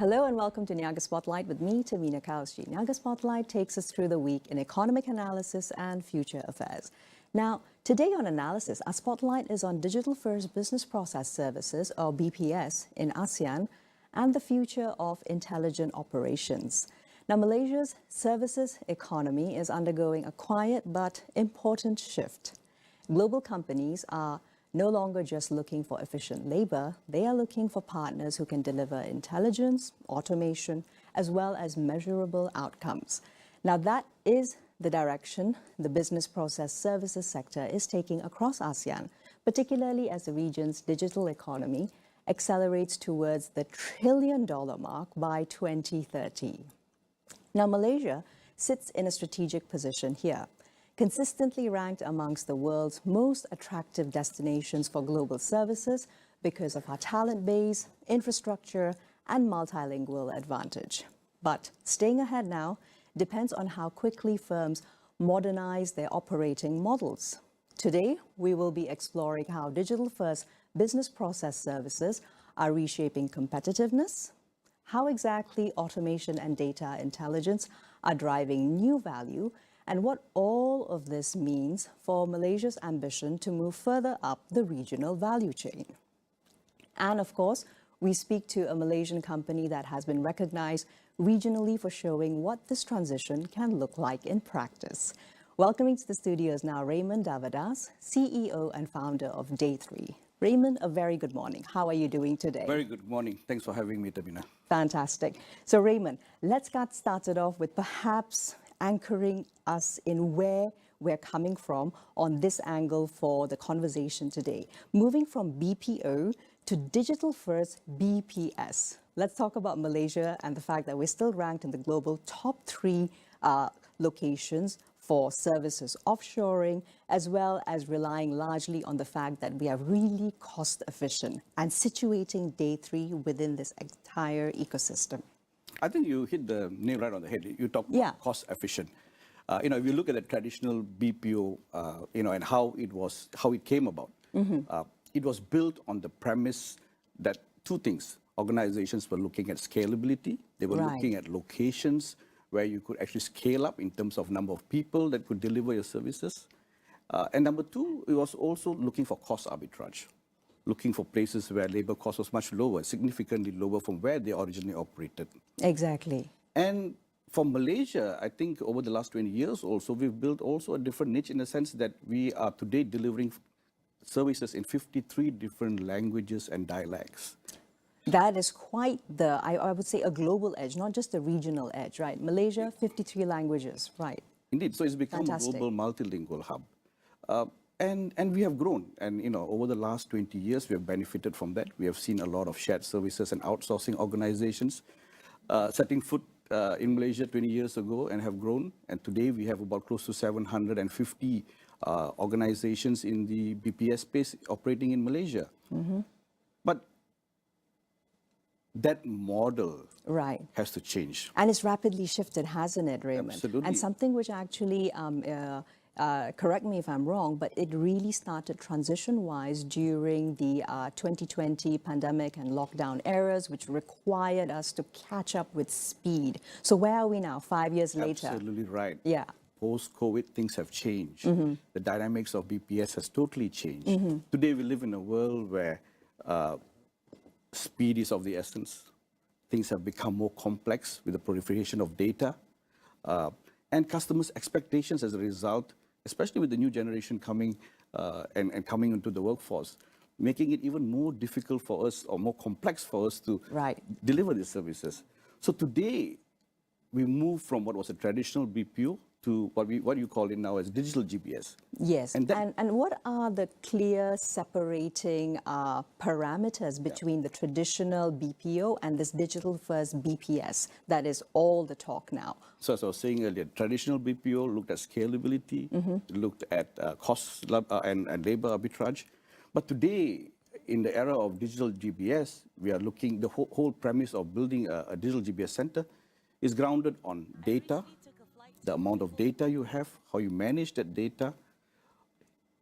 Hello and welcome to Niaga Spotlight with me, Tamina Kaushi. Niaga Spotlight takes us through the week in economic analysis and future affairs. Now, today on Analysis, our spotlight is on Digital First Business Process Services, or BPS, in ASEAN and the future of intelligent operations. Now, Malaysia's services economy is undergoing a quiet but important shift. Global companies are no longer just looking for efficient labor, they are looking for partners who can deliver intelligence, automation, as well as measurable outcomes. Now, that is the direction the business process services sector is taking across ASEAN, particularly as the region's digital economy accelerates towards the trillion-dollar mark by 2030. Now, Malaysia sits in a strategic position here, consistently ranked amongst the world's most attractive destinations for global services because of our talent base, infrastructure, and multilingual advantage. But staying ahead now depends on how quickly firms modernize their operating models. Today, we will be exploring how digital-first business process services are reshaping competitiveness, how exactly automation and data intelligence are driving new value, and what all of this means for Malaysia's ambition to move further up the regional value chain. And of course, we speak to a Malaysian company that has been recognized regionally for showing what this transition can look like in practice. Welcoming to the studios now Raymond Devadass, CEO and founder of Daythree. Raymond, a very good morning. How are you doing today? Very good morning. Thanks for having me, Tabina. Fantastic. So Raymond, let's get started off with perhaps anchoring us in where we're coming from on this angle for the conversation today. Moving from BPO to digital first BPS. Let's talk about Malaysia and the fact that we're still ranked in the global top 3 locations for services offshoring, as well as relying largely on the fact that we are really cost efficient and situating Daythree within this entire ecosystem. I think you hit the nail right on the head. You talk about cost efficient. If you look at the traditional BPO, and how it came about, it was built on the premise that two things. Organizations were looking at scalability. They were looking at locations where you could actually scale up in terms of number of people that could deliver your services. And number two, it was also looking for cost arbitrage, looking for places where labor cost was much lower, significantly lower from where they originally operated. Exactly. And for Malaysia, I think over the last 20 years also, we've built also a different niche in the sense that we are today delivering services in 53 different languages and dialects. That is quite the, I would say, a global edge, not just a regional edge, right? Malaysia, 53 languages, right? Indeed. So it's become a global multilingual hub. And we have grown. And, over the last 20 years, we have benefited from that. We have seen a lot of shared services and outsourcing organizations setting foot in Malaysia 20 years ago and have grown. And today we have about close to 750 organizations in the BPS space operating in Malaysia. But that model has to change. And it's rapidly shifted, hasn't it, Raymond? Absolutely. And something which actually, correct me if I'm wrong, but it really started transition-wise during the 2020 pandemic and lockdown eras, which required us to catch up with speed. So where are we now, 5 years later? Absolutely right. Yeah. Post-COVID, things have changed. The dynamics of BPS has totally changed. Today, we live in a world where speed is of the essence. Things have become more complex with the proliferation of data. And customers' expectations as a result, especially with the new generation coming and coming into the workforce, making it even more difficult for us or more complex for us to deliver these services. So today, we move from what was a traditional BPO to what you call it now as digital GBS. Yes, and what are the clear separating parameters between the traditional BPO and this digital first BPS that is all the talk now? So as I was saying earlier, traditional BPO looked at scalability, looked at cost and labor arbitrage. But today, in the era of digital GBS, we are looking, the whole premise of building a digital GBS center is grounded on data. The amount of data you have, how you manage that data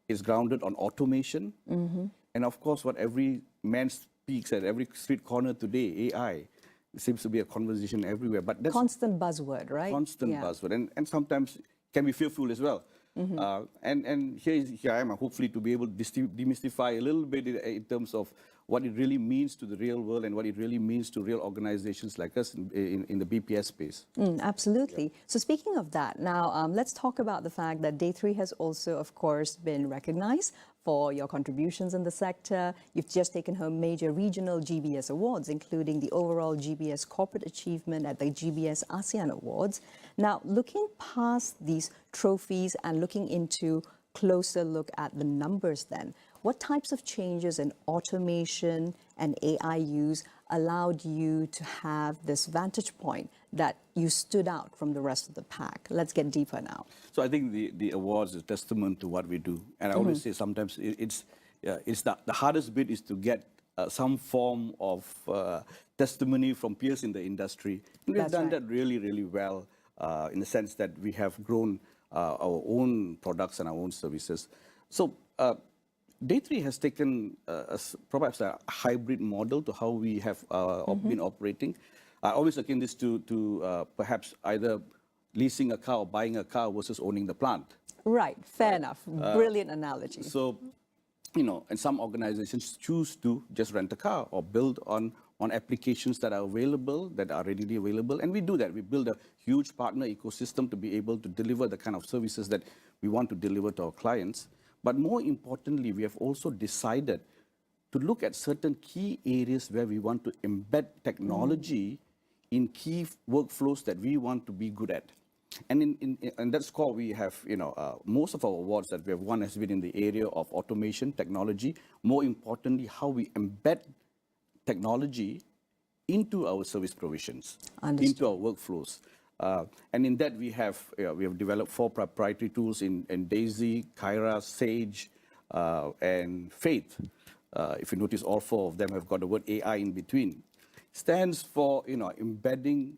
is grounded on automation. And of course, what every man speaks at every street corner today, AI. It seems to be a conversation everywhere. But that's constant buzzword, right? constant buzzword, and sometimes can be fearful as well. And here I am, hopefully to be able to demystify a little bit in terms of what it really means to the real world and what it really means to real organizations like us in the BPS space. Absolutely. Yeah. So speaking of that, now let's talk about the fact that Daythree has also, of course, been recognized for your contributions in the sector. You've just taken home major regional GBS awards, including the overall GBS Corporate Achievement at the GBS ASEAN Awards. Now, looking past these trophies and looking into closer look at the numbers then, what types of changes in automation and AI use allowed you to have this vantage point that you stood out from the rest of the pack? Let's get deeper now. So I think the awards is a testament to what we do. And I always say sometimes it's the hardest bit is to get some form of testimony from peers in the industry. And we've done that really, really well in the sense that we have grown our own products and our own services. So Daythree has taken perhaps a hybrid model to how we have been operating. I always akin this to perhaps either leasing a car or buying a car versus owning the plant. Right, fair enough. Brilliant analogy. So, you know, and some organizations choose to just rent a car or build on applications that are available, that are readily available. And we do that. We build a huge partner ecosystem to be able to deliver the kind of services that we want to deliver to our clients. But more importantly, we have also decided to look at certain key areas where we want to embed technology in key workflows that we want to be good at. And in that score, we have, you know, most of our awards that we have won has been in the area of automation, technology. More importantly, how we embed technology into our service provisions, into our workflows. And in that, we have developed 4 proprietary tools in Daisy, Kyra, Sage, and Faith. If you notice, all 4 of them have got the word AI in between. Stands for, you know, embedding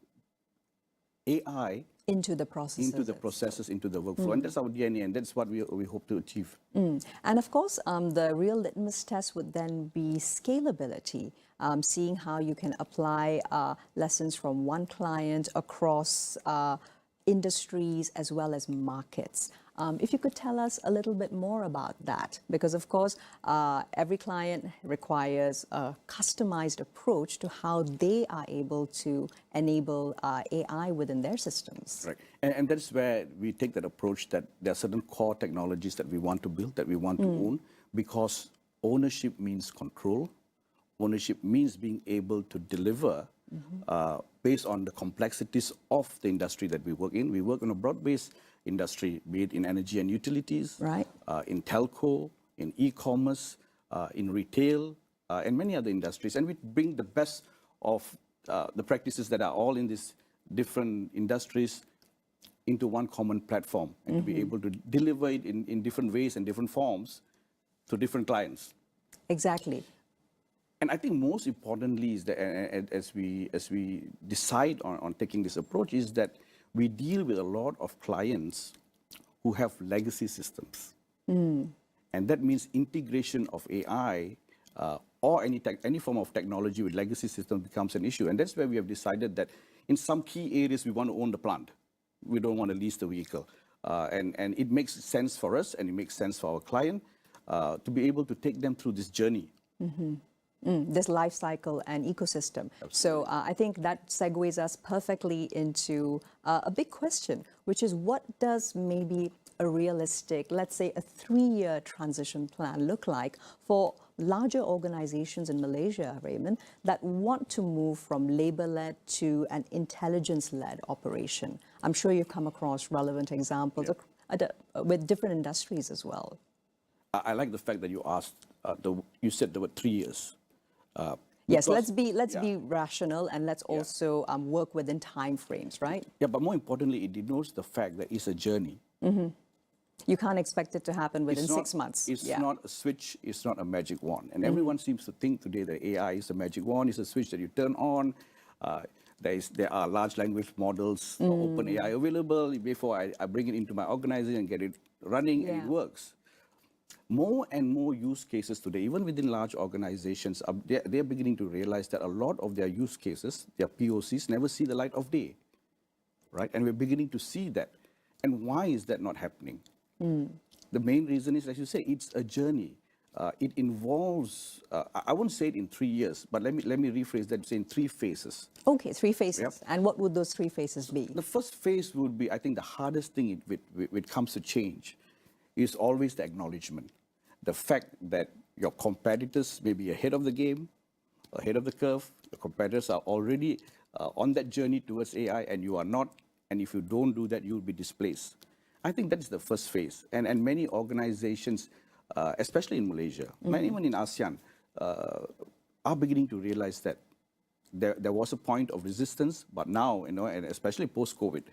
AI into the processes, into the workflow. And that's our DNA, and that's what we hope to achieve. And of course, the real litmus test would then be scalability, seeing how you can apply lessons from one client across industries as well as markets. If you could tell us a little bit more about that, because of course, every client requires a customized approach to how they are able to enable AI within their systems. Right, and that's where we take that approach that there are certain core technologies that we want to build, that we want to own, because ownership means control. Ownership means being able to deliver based on the complexities of the industry that we work in. We work on a broad-based industry, be it in energy and utilities, in telco, in e-commerce, in retail, and many other industries. And we bring the best of the practices that are all in these different industries into one common platform, and to be able to deliver it in different ways and different forms to different clients. Exactly. And I think most importantly is that as we decide on taking this approach, is that we deal with a lot of clients who have legacy systems. And that means integration of AI or any form of technology with legacy systems becomes an issue. And that's where we have decided that in some key areas, we want to own the plant. We don't want to lease the vehicle. And it makes sense for us, and it makes sense for our client to be able to take them through this journey. This life cycle and ecosystem. Absolutely. So I think that segues us perfectly into a big question, which is what does maybe a realistic, let's say a 3-year transition plan look like for larger organizations in Malaysia, Raymond, that want to move from labor-led to an intelligence-led operation? I'm sure you've come across relevant examples with different industries as well. I like the fact that you asked, you said there were 3 years. Yes, let's be rational, and let's also work within time frames, right? Yeah, but more importantly, it denotes the fact that it's a journey. You can't expect it to happen within 6 months. It's not a switch, it's not a magic wand. And everyone seems to think today that AI is a magic wand, it's a switch that you turn on. There are large language models, open AI available. Before I bring it into my organization and get it running, and it works. more and more use cases today, even within large organizations, they're beginning to realize that a lot of their use cases, their POCs, never see the light of day, right? And we're beginning to see that. And why is that not happening? The main reason is, as you say, it's a journey. It involves, I won't say it in 3 years, but let me rephrase that, say in 3 phases. Okay, 3 phases. Yep. And what would those 3 phases be? The first phase would be, I think, the hardest thing when it comes to change is always the acknowledgement. The fact that your competitors may be ahead of the game, ahead of the curve, the competitors are already on that journey towards AI and you are not, and if you don't do that, you'll be displaced. I think that's the first phase. And many organizations, especially in Malaysia, even in ASEAN, are beginning to realize that there was a point of resistance, but now, and especially post-COVID,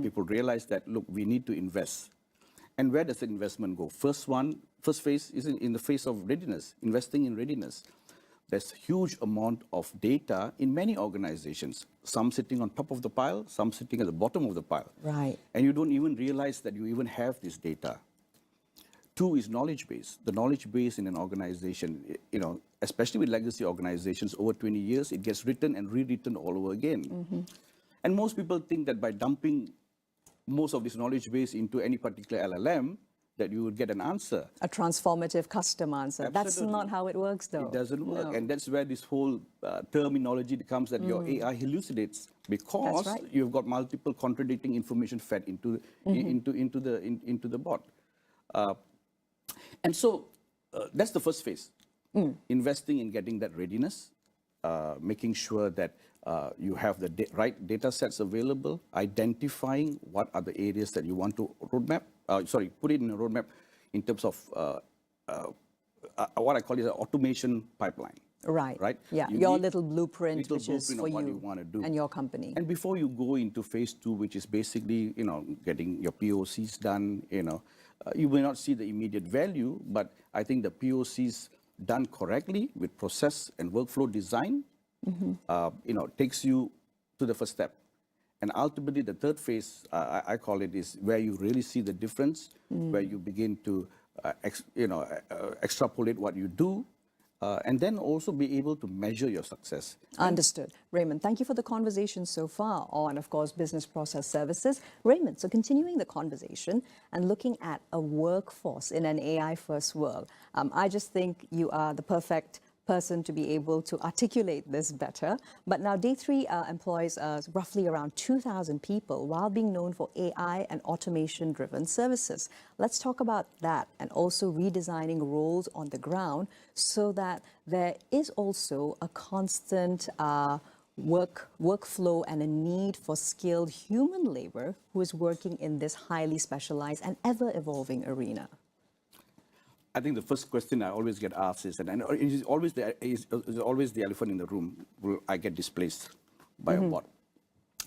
people realize that, look, we need to invest. And where does the investment go? First phase is in the phase of readiness, investing in readiness. There's huge amount of data in many organizations, some sitting on top of the pile, some sitting at the bottom of the pile. Right. And you don't even realize that you even have this data. 2 is knowledge base. The knowledge base in an organization, especially with legacy organizations, over 20 years, it gets written and rewritten all over again. And most people think that by dumping most of this knowledge base into any particular LLM, that you would get an answer. A transformative custom answer. Absolutely. That's not how it works, though. It doesn't work. No. And that's where this whole terminology comes that your AI hallucinates because you've got multiple contradicting information fed into the bot. And so that's the first phase. Investing in getting that readiness, making sure that you have the right data sets available, identifying what are the areas that you want to put it in a roadmap in terms of what I call it an automation pipeline. Right. Right? Yeah, your little blueprint, which is for what you you want to do. and your company. And before you go into phase 2, which is basically, getting your POCs done, you may not see the immediate value, but I think the POCs done correctly with process and workflow design, takes you to the first step. And ultimately, the third phase, I call it, is where you really see the difference, where you begin to, extrapolate what you do, and then also be able to measure your success. Understood. Raymond, thank you for the conversation so far on, of course, business process services. Raymond, so continuing the conversation and looking at a workforce in an AI-first world, I just think you are the perfect person to be able to articulate this better. But now Daythree employs roughly around 2,000 people while being known for AI and automation-driven services. Let's talk about that and also redesigning roles on the ground so that there is also a constant workflow and a need for skilled human labor who is working in this highly specialized and ever-evolving arena. I think the first question I always get asked is, and it's always the elephant in the room, will I get displaced by a bot?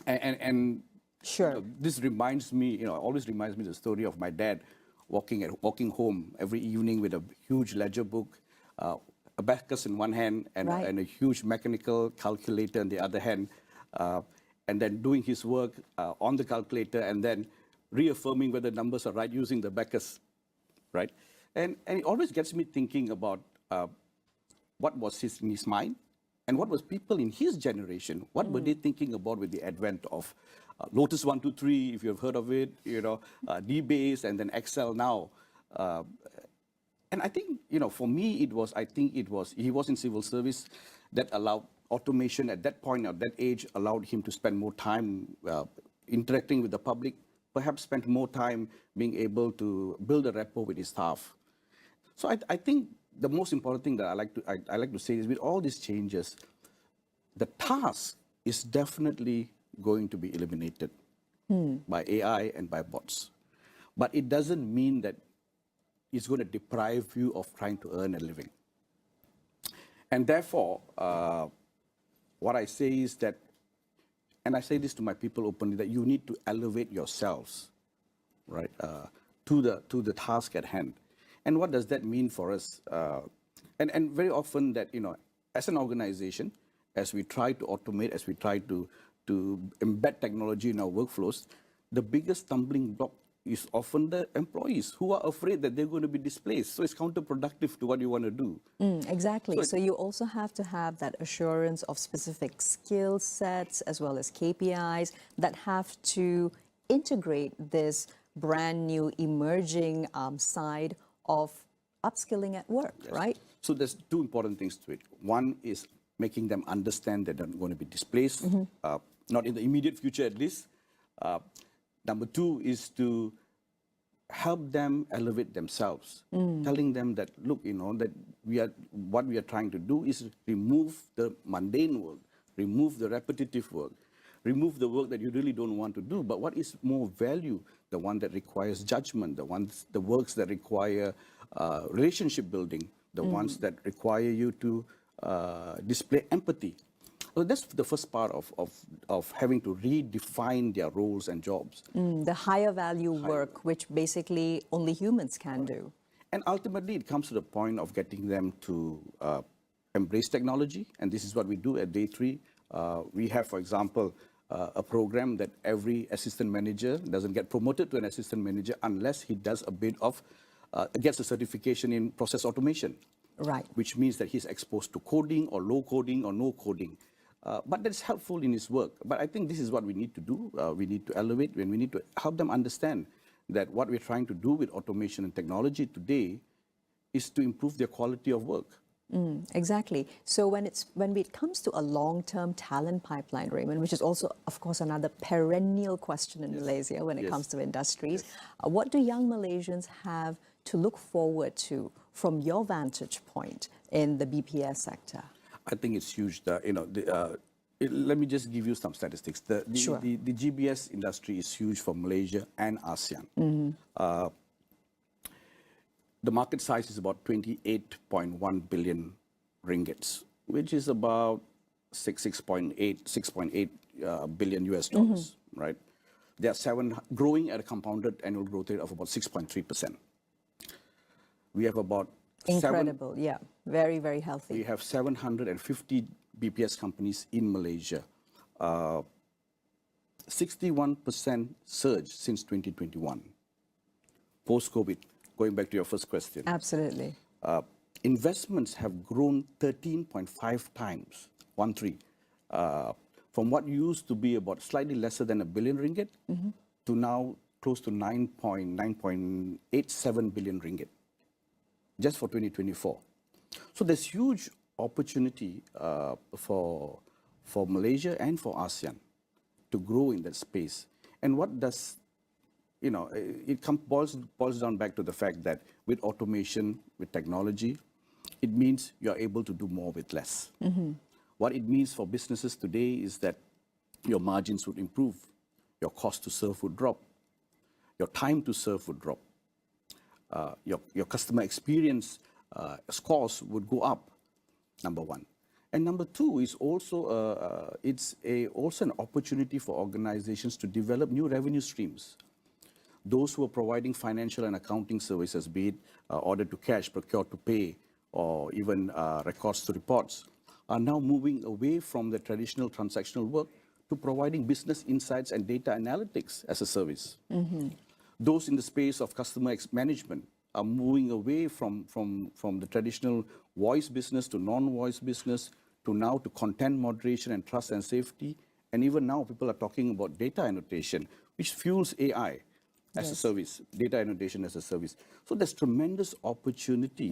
And sure. This reminds me, always reminds me the story of my dad walking home every evening with a huge ledger book, a abacus in one hand and a huge mechanical calculator in the other hand, and then doing his work on the calculator and then reaffirming whether numbers are right using the abacus, right? And it always gets me thinking about what was in his mind and what was people in his generation, what were they thinking about with the advent of Lotus 123, if you've heard of it, DBase, and then Excel now. And I think, for me, he was in civil service that allowed automation at that point, at that age, allowed him to spend more time interacting with the public, perhaps spend more time being able to build a rapport with his staff. So I think the most important thing that I like to say is with all these changes, the task is definitely going to be eliminated by AI and by bots. But it doesn't mean that it's going to deprive you of trying to earn a living. And therefore, what I say is that, and I say this to my people openly, that you need to elevate yourselves, right, to the task at hand. And what does that mean for us? And very often that, as an organization, as we try to automate, as we try to embed technology in our workflows, the biggest stumbling block is often the employees who are afraid that they're going to be displaced. So it's counterproductive to what you want to do. Exactly. So you also have to have that assurance of specific skill sets as well as KPIs that have to integrate this brand new emerging side of upskilling at work, right? So there's two important things to it. One is making them understand that they're going to be displaced, not in the immediate future at least. Number two is to help them elevate themselves, telling them that, look, that what we are trying to do is remove the mundane work, remove the repetitive work, remove the work that you really don't want to do. But what is more value? The one that requires judgment, the works that require relationship building, the ones that require you to display empathy. So that's the first part of having to redefine their roles and jobs. The higher value work, which basically only humans can do. And ultimately, it comes to the point of getting them to embrace technology. And this is what we do at Daythree. We have, for example, a program that every assistant manager doesn't get promoted to an assistant manager unless he does a bit of, gets a certification in process automation. Right. Which means that he's exposed to coding or low coding or no coding. But that's helpful in his work. But I think this is what we need to do. We need to elevate, and we need to help them understand that what we're trying to do with automation and technology today is to improve their quality of work. Exactly. So when it comes to a long-term talent pipeline, Raymond, which is also, of course, another perennial question in Malaysia when it comes to industries, what do young Malaysians have to look forward to from your vantage point in the BPS sector? I think it's huge. Let me just give you some statistics. The GBS industry is huge for Malaysia and ASEAN. The market size is about 28.1 billion ringgits, which is about 6.8 billion US dollars, right? They are growing at a compounded annual growth rate of about 6.3%. We have about incredible, very, very healthy. We have 750 BPS companies in Malaysia. 61% surge since 2021, post-COVID. Going back to your first question. Absolutely. Investments have grown 13.5 times, 1-3, from what used to be about slightly lesser than R1 billion to now close to 9.87 billion ringgit, just for 2024. So there's huge opportunity for Malaysia and for ASEAN to grow in that space. And what does it boils down back to the fact that with automation, with technology, it means you're able to do more with less. What it means for businesses today is that your margins would improve, your cost to serve would drop, your time to serve would drop, your customer experience scores would go up, number one. And number two is also, also an opportunity for organizations to develop new revenue streams. Those who are providing financial and accounting services, be it order to cash, procure to pay, or even records to reports, are now moving away from the traditional transactional work to providing business insights and data analytics as a service. Those in the space of customer management are moving away from the traditional voice business to non-voice business to now to content moderation and trust and safety. And even now people are talking about data annotation, which fuels AI. As a service, data annotation as a service. So there's tremendous opportunity,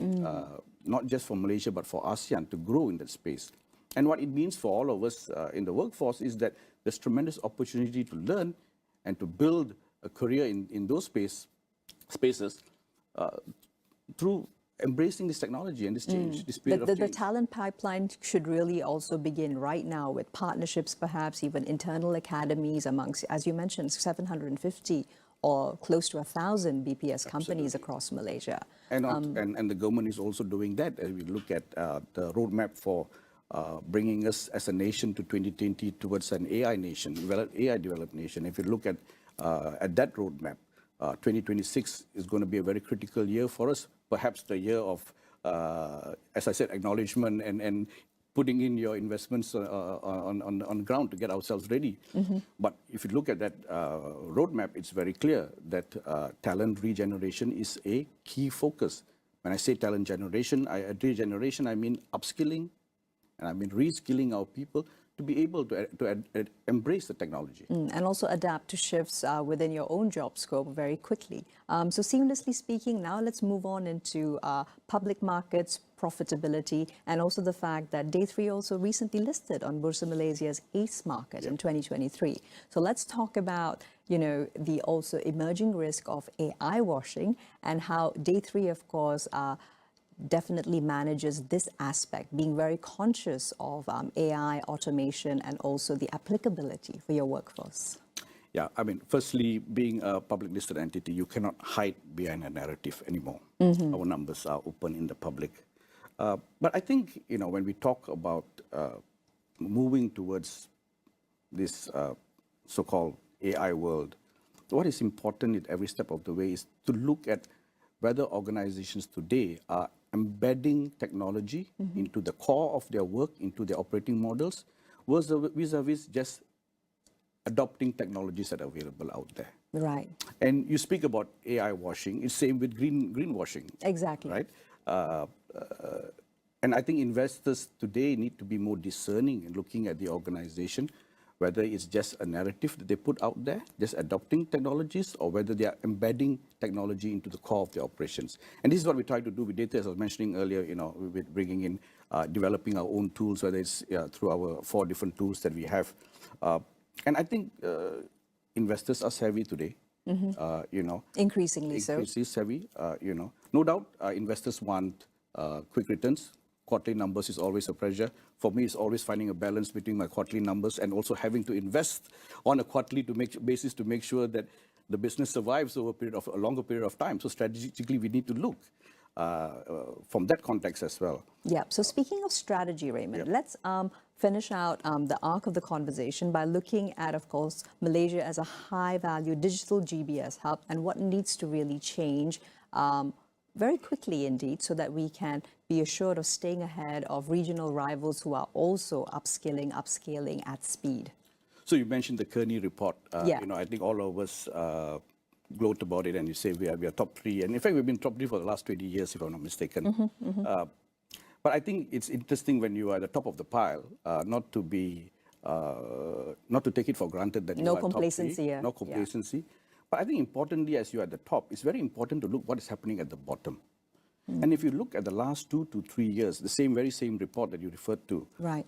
not just for Malaysia, but for ASEAN to grow in that space. And what it means for all of us in the workforce is that there's tremendous opportunity to learn and to build a career in those spaces through embracing this technology and this change, this period of change. The talent pipeline should really also begin right now with partnerships, perhaps even internal academies amongst, as you mentioned, 750 or close to 1,000 BPS companies across Malaysia. And the government is also doing that. As we look at the roadmap for bringing us as a nation to 2020 towards an AI nation, AI developed nation. If you look at that roadmap, 2026 is going to be a very critical year for us, perhaps the year of, as I said, acknowledgement and putting in your investments on ground to get ourselves ready. But if you look at that roadmap, it's very clear that talent regeneration is a key focus. When I say talent generation, I mean upskilling, and I mean reskilling our people to be able to embrace the technology. And also adapt to shifts within your own job scope very quickly. So seamlessly speaking, now let's move on into public markets, profitability, and also the fact that Daythree also recently listed on Bursa Malaysia's ACE market in 2023. So let's talk about, the also emerging risk of AI washing and how Daythree, of course, definitely manages this aspect, being very conscious of AI, automation, and also the applicability for your workforce. Yeah, I mean, firstly, being a public listed entity, you cannot hide behind a narrative anymore. Our numbers are open in the public. But I think, when we talk about moving towards this so-called AI world, what is important at every step of the way is to look at whether organizations today are embedding technology into the core of their work, into their operating models, vis-a-vis just adopting technologies that are available out there. Right. And you speak about AI washing, it's same with greenwashing. Exactly. Right? And I think investors today need to be more discerning in looking at the organization, whether it's just a narrative that they put out there, just adopting technologies, or whether they are embedding technology into the core of their operations. And this is what we try to do with data, as I was mentioning earlier, with bringing in, developing our own tools, whether it's through our 4 different tools that we have. And I think investors are savvy today, Increasingly so. Savvy, No doubt, investors want quick returns. Quarterly numbers is always a pressure. For me, it's always finding a balance between my quarterly numbers and also having to invest on a quarterly basis to make sure that the business survives over a longer period of time. So strategically, we need to look from that context as well. Yeah. So speaking of strategy, Raymond, let's finish out the arc of the conversation by looking at, of course, Malaysia as a high-value digital GBS hub and what needs to really change very quickly indeed, so that we can be assured of staying ahead of regional rivals who are also upscaling at speed. So you mentioned the Kearney report. I think all of us gloat about it, and you say we are top 3. And in fact, we've been top 3 for the last 20 years, if I'm not mistaken. But I think it's interesting when you are at the top of the pile, not to take it for granted that you are top 3. No complacency. But I think importantly, as you are at the top, it's very important to look what is happening at the bottom. And if you look at the last 2 to 3 years, the very same report that you referred to, right.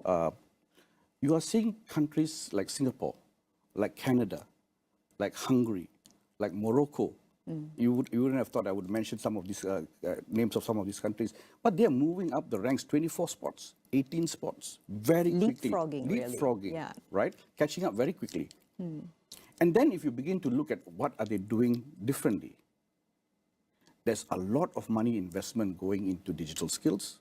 You are seeing countries like Singapore, like Canada, like Hungary, like Morocco. You wouldn't have thought I would mention some of these names of some of these countries, but they are moving up the ranks 24 spots, 18 spots, very quickly. Leapfrogging, really. Right? Catching up very quickly. And then if you begin to look at what are they doing differently, there's a lot of money investment going into digital skills.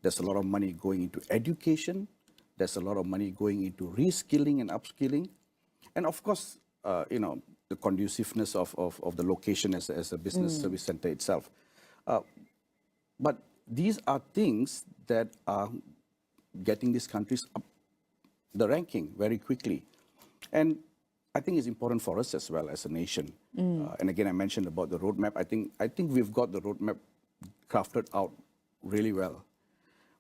There's a lot of money going into education. There's a lot of money going into reskilling and upskilling. And of course, the conduciveness of the location as a business service center itself. But these are things that are getting these countries up the ranking very quickly. And I think it's important for us as well as a nation. And again, I mentioned about the roadmap. I think we've got the roadmap crafted out really well.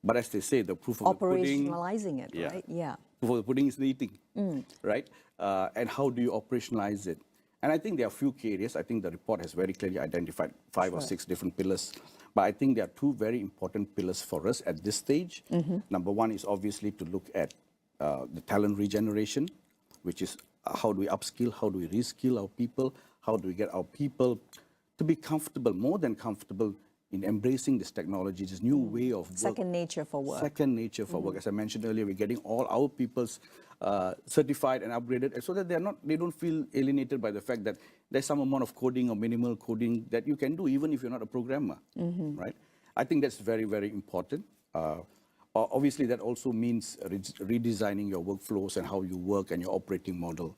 But as they say, the proof of the pudding... Operationalizing it, right? Yeah. Proof of the pudding is in the eating, right? And how do you operationalize it? And I think there are a few key areas. I think the report has very clearly identified 5 or 6 different pillars. But I think there are 2 very important pillars for us at this stage. Number 1 is obviously to look at the talent regeneration, which is how do we upskill, how do we reskill our people, how do we get our people to be comfortable, more than comfortable, in embracing this technology, this new way of work. Second nature for work. Second nature for work. As I mentioned earlier, we're getting all our peoples certified and upgraded so that they don't feel alienated by the fact that there's some amount of coding or minimal coding that you can do even if you're not a programmer, right? I think that's very, very important. Obviously, that also means redesigning your workflows and how you work and your operating model.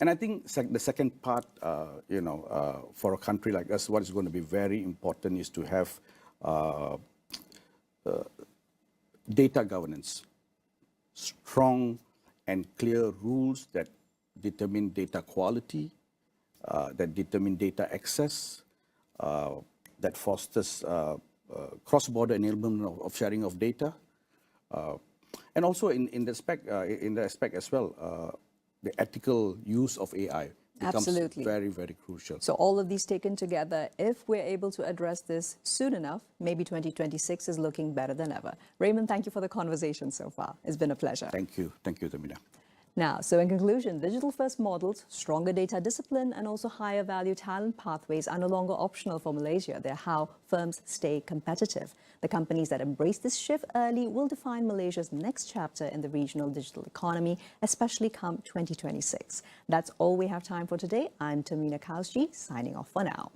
And I think the second part, for a country like us, what is going to be very important is to have data governance, strong and clear rules that determine data quality, that determine data access, that fosters cross-border enablement of sharing of data, and also in the aspect as well, the ethical use of AI becomes Absolutely. very, very crucial. So all of these taken together, if we're able to address this soon enough, maybe 2026 is looking better than ever. Raymond, thank you for the conversation so far. It's been a pleasure. Thank you, Tamina. Now, so in conclusion, digital-first models, stronger data discipline, and also higher value talent pathways are no longer optional for Malaysia. They're how firms stay competitive. The companies that embrace this shift early will define Malaysia's next chapter in the regional digital economy, especially come 2026. That's all we have time for today. I'm Tamina Kausji, signing off for now.